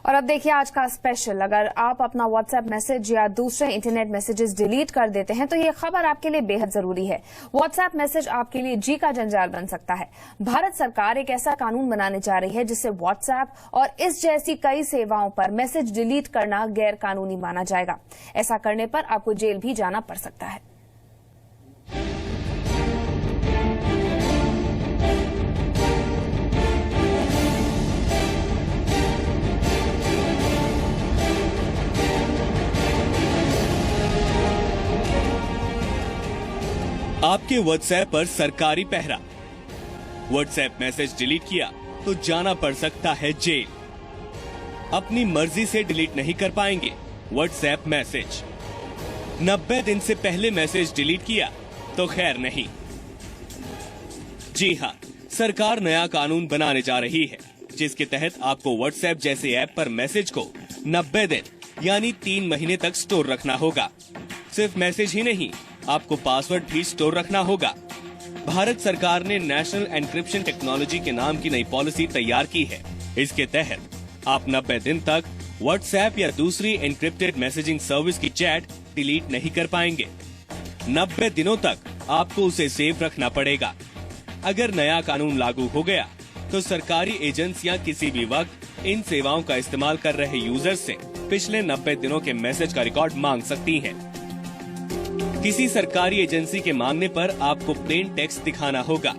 और अब देखिए आज का स्पेशल। अगर आप अपना व्हाट्सएप मैसेज या दूसरे इंटरनेट मैसेजेस डिलीट कर देते हैं तो ये खबर आपके लिए बेहद जरूरी है। व्हाट्सएप मैसेज आपके लिए जी का जंजाल बन सकता है। भारत सरकार एक ऐसा कानून बनाने जा रही है जिससे व्हाट्सएप और इस जैसी कई सेवाओं पर मैसेज डिलीट करना गैर कानूनी माना जाएगा। ऐसा करने पर आपको जेल भी जाना पड़ सकता है। आपके व्हाट्सएप पर सरकारी पहरा। व्हाट्सएप मैसेज डिलीट किया तो जाना पड़ सकता है जेल। अपनी मर्जी से डिलीट नहीं कर पाएंगे व्हाट्सएप मैसेज। 90 दिन से पहले मैसेज डिलीट किया तो खैर नहीं। जी हाँ, सरकार नया कानून बनाने जा रही है जिसके तहत आपको व्हाट्सएप जैसे ऐप पर मैसेज को 90 दिन यानी 3 महीने तक स्टोर रखना होगा। सिर्फ मैसेज ही नहीं, आपको पासवर्ड भी स्टोर रखना होगा। भारत सरकार ने नेशनल एन्क्रिप्शन टेक्नोलॉजी के नाम की नई पॉलिसी तैयार की है। इसके तहत आप 90 दिन तक व्हाट्सएप या दूसरी एन्क्रिप्टेड मैसेजिंग सर्विस की चैट डिलीट नहीं कर पाएंगे। 90 दिनों तक आपको उसे सेव रखना पड़ेगा। अगर नया कानून लागू हो गया तो सरकारी एजेंसियां किसी भी वक्त इन सेवाओं का इस्तेमाल कर रहे यूजर से पिछले 90 दिनों के मैसेज का रिकॉर्ड मांग सकती हैं। किसी सरकारी एजेंसी के मांगने पर आपको प्लेन टेक्स्ट दिखाना होगा।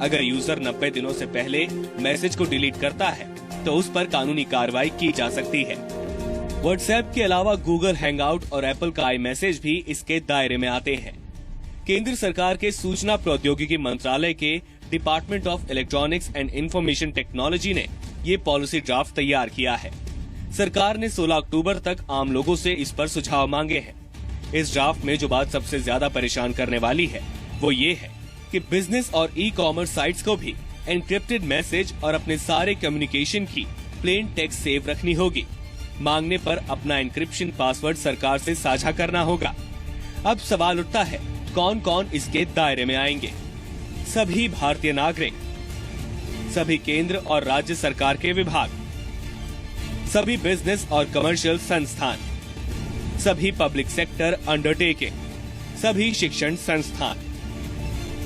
अगर यूजर 90 दिनों से पहले मैसेज को डिलीट करता है तो उस पर कानूनी कार्रवाई की जा सकती है। व्हाट्सएप के अलावा गूगल हैंगआउट और एप्पल का आई मैसेज भी इसके दायरे में आते हैं। केंद्र सरकार के सूचना प्रौद्योगिकी मंत्रालय के department of electronics and information technology ने ये पॉलिसी ड्राफ्ट तैयार किया है। सरकार ने 16 अक्टूबर तक आम लोगों से इस पर सुझाव मांगे हैं। इस ड्राफ्ट में जो बात सबसे ज्यादा परेशान करने वाली है वो ये है कि बिजनेस और ई कॉमर्स साइट्स को भी एन्क्रिप्टेड मैसेज और अपने सारे कम्युनिकेशन की प्लेन टेक्स्ट सेव रखनी होगी। मांगने पर अपना एन्क्रिप्शन पासवर्ड सरकार से साझा करना होगा। अब सवाल उठता है, कौन कौन इसके दायरे में आएंगे? सभी भारतीय नागरिक, सभी केंद्र और राज्य सरकार के विभाग, सभी बिजनेस और कमर्शियल संस्थान, सभी पब्लिक सेक्टर अंडरटेकिंग, सभी शिक्षण संस्थान।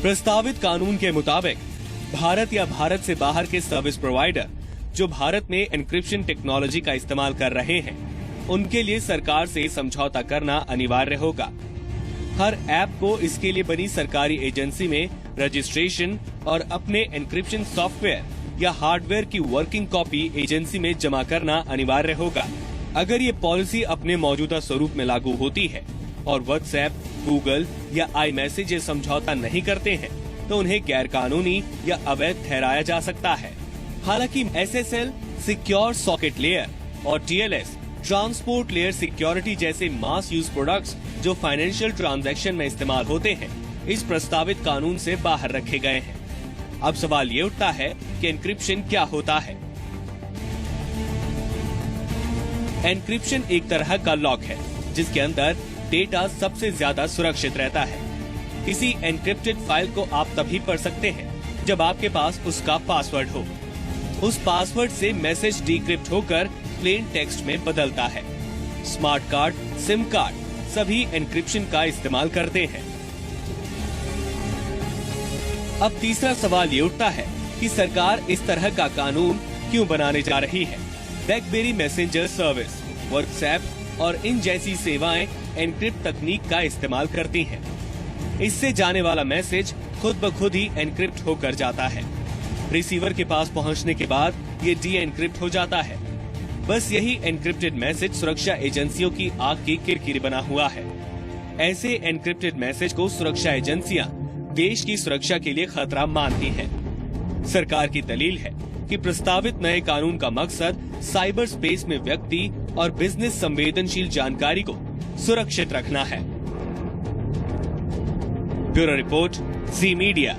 प्रस्तावित कानून के मुताबिक भारत या भारत से बाहर के सर्विस प्रोवाइडर जो भारत में एन्क्रिप्शन टेक्नोलॉजी का इस्तेमाल कर रहे हैं, उनके लिए सरकार से समझौता करना अनिवार्य होगा। हर ऐप को इसके लिए बनी सरकारी एजेंसी में रजिस्ट्रेशन और अपने एन्क्रिप्शन सॉफ्टवेयर या हार्डवेयर की वर्किंग कॉपी एजेंसी में जमा करना अनिवार्य होगा। अगर ये पॉलिसी अपने मौजूदा स्वरूप में लागू होती है और व्हाट्सएप, गूगल या आई मैसेज समझौता नहीं करते हैं तो उन्हें गैर कानूनी या अवैध ठहराया जा सकता है। हालांकि SSL, सिक्योर सॉकेट लेयर और TLS, ट्रांसपोर्ट लेयर सिक्योरिटी जैसे मास यूज प्रोडक्ट्स जो फाइनेंशियल ट्रांजैक्शन में इस्तेमाल होते हैं, इस प्रस्तावित कानून से बाहर रखे गए हैं। अब सवाल ये उठता है कि एन्क्रिप्शन क्या होता है? एन्क्रिप्शन एक तरह का लॉक है जिसके अंदर डेटा सबसे ज्यादा सुरक्षित रहता है। किसी एन्क्रिप्टेड फाइल को आप तभी पढ़ सकते हैं जब आपके पास उसका पासवर्ड हो। उस पासवर्ड से मैसेज डिक्रिप्ट होकर प्लेन टेक्स्ट में बदलता है। स्मार्ट कार्ड, सिम कार्ड सभी एन्क्रिप्शन का इस्तेमाल करते हैं। अब तीसरा सवाल ये उठता है कि सरकार इस तरह का कानून क्यों बनाने जा रही है? ब्लैकबेरी मैसेंजर सर्विस, व्हाट्सएप और इन जैसी सेवाएं एन्क्रिप्ट तकनीक का इस्तेमाल करती हैं। इससे जाने वाला मैसेज खुद ब खुद ही एन्क्रिप्ट होकर जाता है। रिसीवर के पास पहुंचने के बाद ये डी एन्क्रिप्ट हो जाता है। बस यही एन्क्रिप्टेड मैसेज सुरक्षा एजेंसियों की आग की किरकिरी बना हुआ है। ऐसे एन्क्रिप्टेड मैसेज को सुरक्षा एजेंसियां देश की सुरक्षा के लिए खतरा मानती हैं। सरकार की दलील है कि प्रस्तावित नए कानून का मकसद साइबर स्पेस में व्यक्ति और बिजनेस संवेदनशील जानकारी को सुरक्षित रखना है। ब्यूरो रिपोर्ट, जी मीडिया।